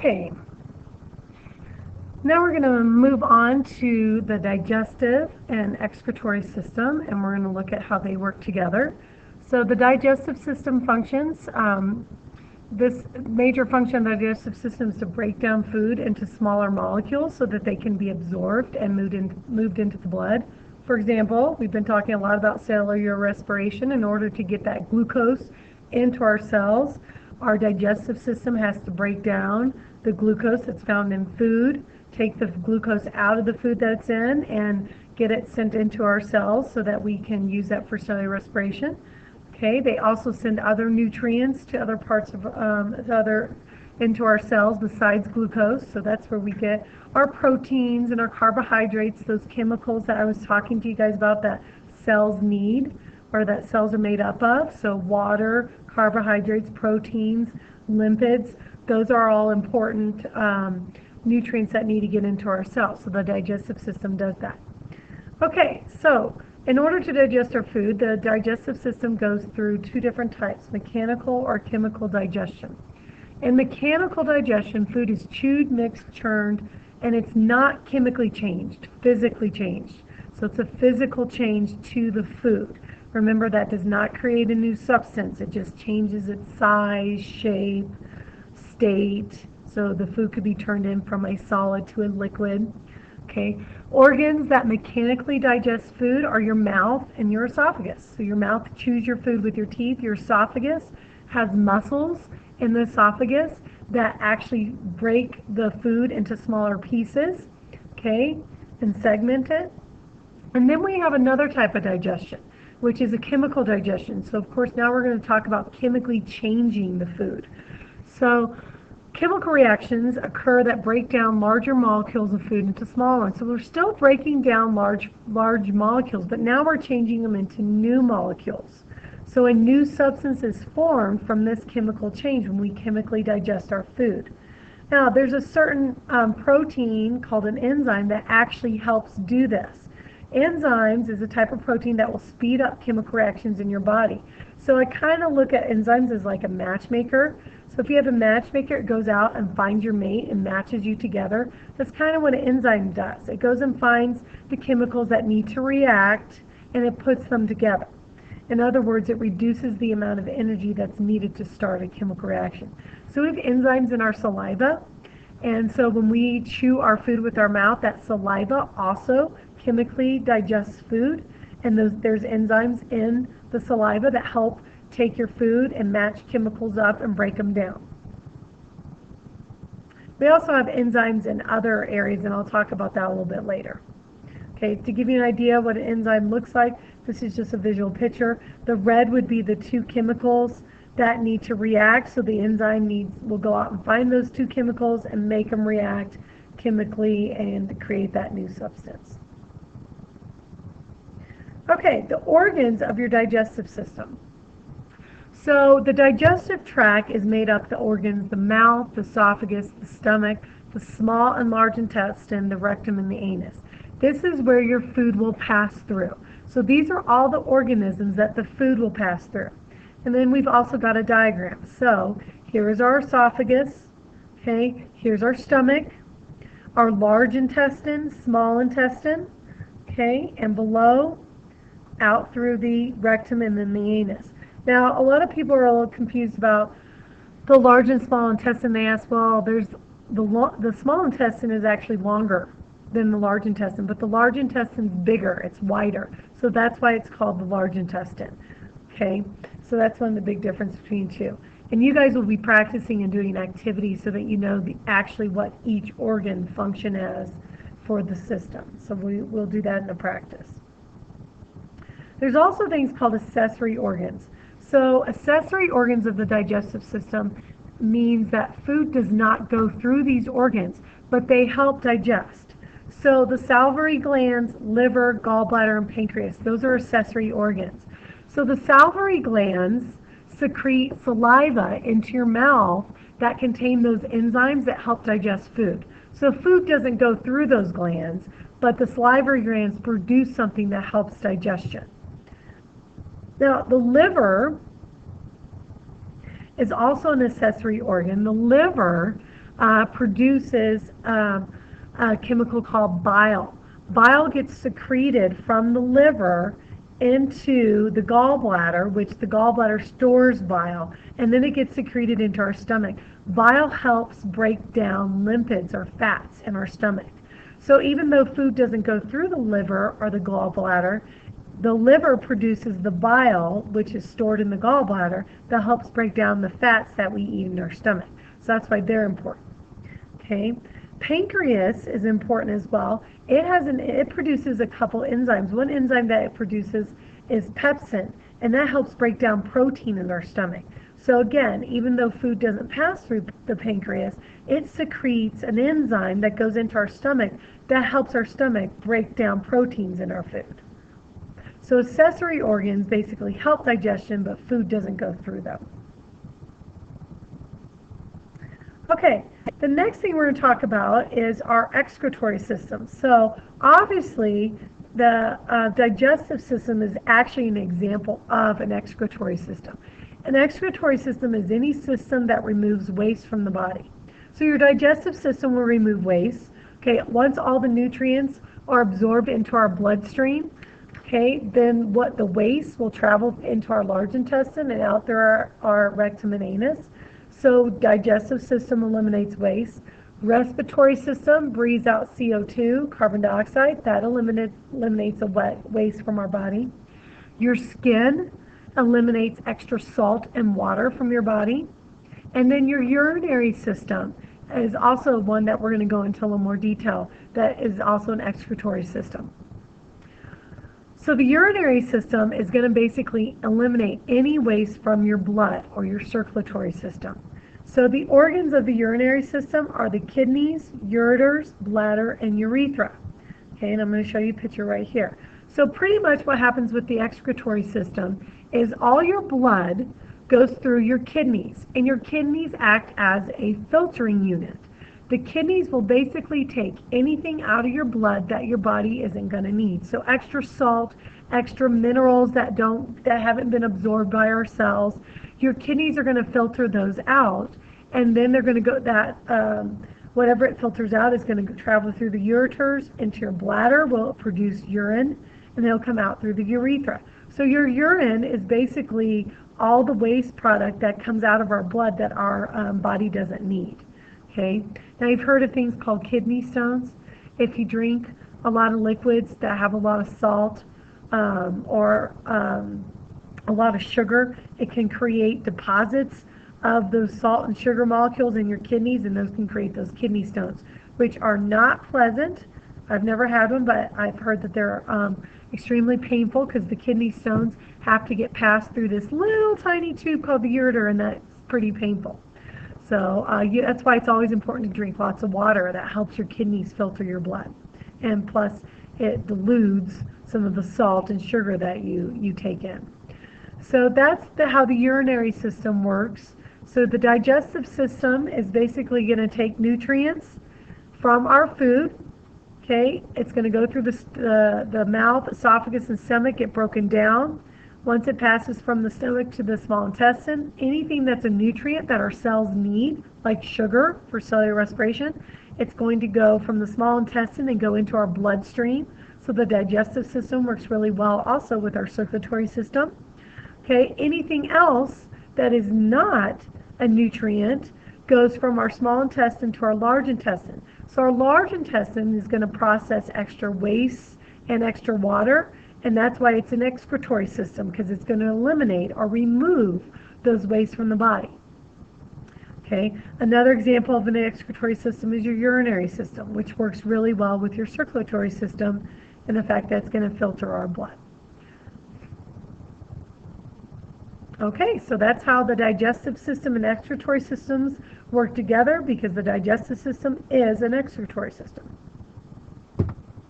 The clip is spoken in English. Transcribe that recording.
Okay, now we're going to move on to the digestive and excretory system, and we're going to look at how they work together. So the digestive system functions. This major function of the digestive system is to break down food into smaller molecules so that they can be absorbed and moved into the blood. For example, we've been talking a lot about cellular respiration. In order to get that glucose into our cells, our digestive system has to break down the glucose that's found in food, take the glucose out of the food that it's in, and get it sent into our cells so that we can use that for cellular respiration. Okay, they also send other nutrients to other parts of into our cells besides glucose. So that's where we get our proteins and our carbohydrates, those chemicals that I was talking to you guys about that cells need or that cells are made up of. So water, carbohydrates, proteins, lipids, those are all important nutrients that need to get into our cells. So the digestive system does that. Okay, so in order to digest our food, the digestive system goes through two different types, mechanical or chemical digestion. In mechanical digestion, food is chewed, mixed, churned, and it's not chemically changed, physically changed. So it's a physical change to the food. Remember, that does not create a new substance. It just changes its size, shape, state. So the food could be turned in from a solid to a liquid. Okay, organs that mechanically digest food are your mouth and your esophagus. So your mouth chews your food with your teeth. Your esophagus has muscles in the esophagus that actually break the food into smaller pieces, okay, and segment it. And then we have another type of digestion, which is a chemical digestion. So of course now we're going to talk about chemically changing the food. So chemical reactions occur that break down larger molecules of food into smaller ones. So we're still breaking down large molecules, but now we're changing them into new molecules. So a new substance is formed from this chemical change when we chemically digest our food. Now, there's a certain protein called an enzyme that actually helps do this. Enzymes is a type of protein that will speed up chemical reactions in your body. So I kind of look at enzymes as like a matchmaker. So if you have a matchmaker, it goes out and finds your mate and matches you together. That's kind of what an enzyme does. It goes and finds the chemicals that need to react, and it puts them together. In other words, it reduces the amount of energy that's needed to start a chemical reaction. So we have enzymes in our saliva, and so when we chew our food with our mouth, that saliva also chemically digests food, and there's enzymes in the saliva that help take your food and match chemicals up and break them down. We also have enzymes in other areas, and I'll talk about that a little bit later. Okay, to give you an idea what an enzyme looks like, this is just a visual picture. The red would be the two chemicals that need to react, so the enzyme will go out and find those two chemicals and make them react chemically and create that new substance. Okay, the organs of your digestive system. So the digestive tract is made up of the organs, the mouth, the esophagus, the stomach, the small and large intestine, the rectum, and the anus. This is where your food will pass through. So these are all the organisms that the food will pass through. And then we've also got a diagram. So here is our esophagus, okay, here's our stomach, our large intestine, small intestine, okay, and below, out through the rectum and then the anus. Now, a lot of people are a little confused about the large and small intestine. They ask, well, there's the small intestine is actually longer than the large intestine, but the large intestine is bigger, it's wider. So that's why it's called the large intestine. Okay, so that's one of the big differences between two. And you guys will be practicing and doing activities so that you know actually what each organ function as for the system. So we'll do that in the practice. There's also things called accessory organs. So accessory organs of the digestive system means that food does not go through these organs, but they help digest. So the salivary glands, liver, gallbladder, and pancreas, those are accessory organs. So the salivary glands secrete saliva into your mouth that contain those enzymes that help digest food. So food doesn't go through those glands, but the salivary glands produce something that helps digestion. Now, the liver is also an accessory organ. The liver produces a chemical called bile. Bile gets secreted from the liver into the gallbladder, which the gallbladder stores bile, and then it gets secreted into our stomach. Bile helps break down lipids or fats in our stomach. So even though food doesn't go through the liver or the gallbladder, the liver produces the bile, which is stored in the gallbladder, that helps break down the fats that we eat in our stomach. So that's why they're important. Okay. Pancreas is important as well. It produces a couple enzymes. One enzyme that it produces is pepsin, and that helps break down protein in our stomach. So again, even though food doesn't pass through the pancreas, it secretes an enzyme that goes into our stomach that helps our stomach break down proteins in our food. So accessory organs basically help digestion, but food doesn't go through them. Okay, the next thing we're going to talk about is our excretory system. So obviously, the digestive system is actually an example of an excretory system. An excretory system is any system that removes waste from the body. So your digestive system will remove waste. Okay, once all the nutrients are absorbed into our bloodstream, okay, then what the waste will travel into our large intestine and out through our rectum and anus. So digestive system eliminates waste. Respiratory system breathes out CO2, carbon dioxide. That eliminates the waste from our body. Your skin eliminates extra salt and water from your body. And then your urinary system is also one that we're going to go into a little more detail. That is also an excretory system. So the urinary system is going to basically eliminate any waste from your blood or your circulatory system. So the organs of the urinary system are the kidneys, ureters, bladder, and urethra. Okay, and I'm going to show you a picture right here. So pretty much what happens with the excretory system is all your blood goes through your kidneys, and your kidneys act as a filtering unit. The kidneys will basically take anything out of your blood that your body isn't going to need. So extra salt, extra minerals that haven't been absorbed by our cells. Your kidneys are going to filter those out, and then they're going to go whatever it filters out is going to travel through the ureters into your bladder, will produce urine, and they'll come out through the urethra. So your urine is basically all the waste product that comes out of our blood that our body doesn't need. Okay. Now you've heard of things called kidney stones. If you drink a lot of liquids that have a lot of salt or a lot of sugar, it can create deposits of those salt and sugar molecules in your kidneys, and those can create those kidney stones, which are not pleasant. I've never had one, but I've heard that they're extremely painful because the kidney stones have to get passed through this little tiny tube called the ureter, and that's pretty painful. So that's why it's always important to drink lots of water. That helps your kidneys filter your blood. And plus, it dilutes some of the salt and sugar that you take in. So that's how the urinary system works. So the digestive system is basically going to take nutrients from our food. Okay, it's going to go through the mouth, esophagus, and stomach, get broken down. Once it passes from the stomach to the small intestine, anything that's a nutrient that our cells need, like sugar for cellular respiration, it's going to go from the small intestine and go into our bloodstream. So the digestive system works really well also with our circulatory system. Okay, anything else that is not a nutrient goes from our small intestine to our large intestine. So our large intestine is going to process extra waste and extra water, and that's why it's an excretory system, because it's going to eliminate or remove those wastes from the body. Okay, another example of an excretory system is your urinary system, which works really well with your circulatory system and the fact that it's going to filter our blood. Okay, so that's how the digestive system and excretory systems work together, because the digestive system is an excretory system.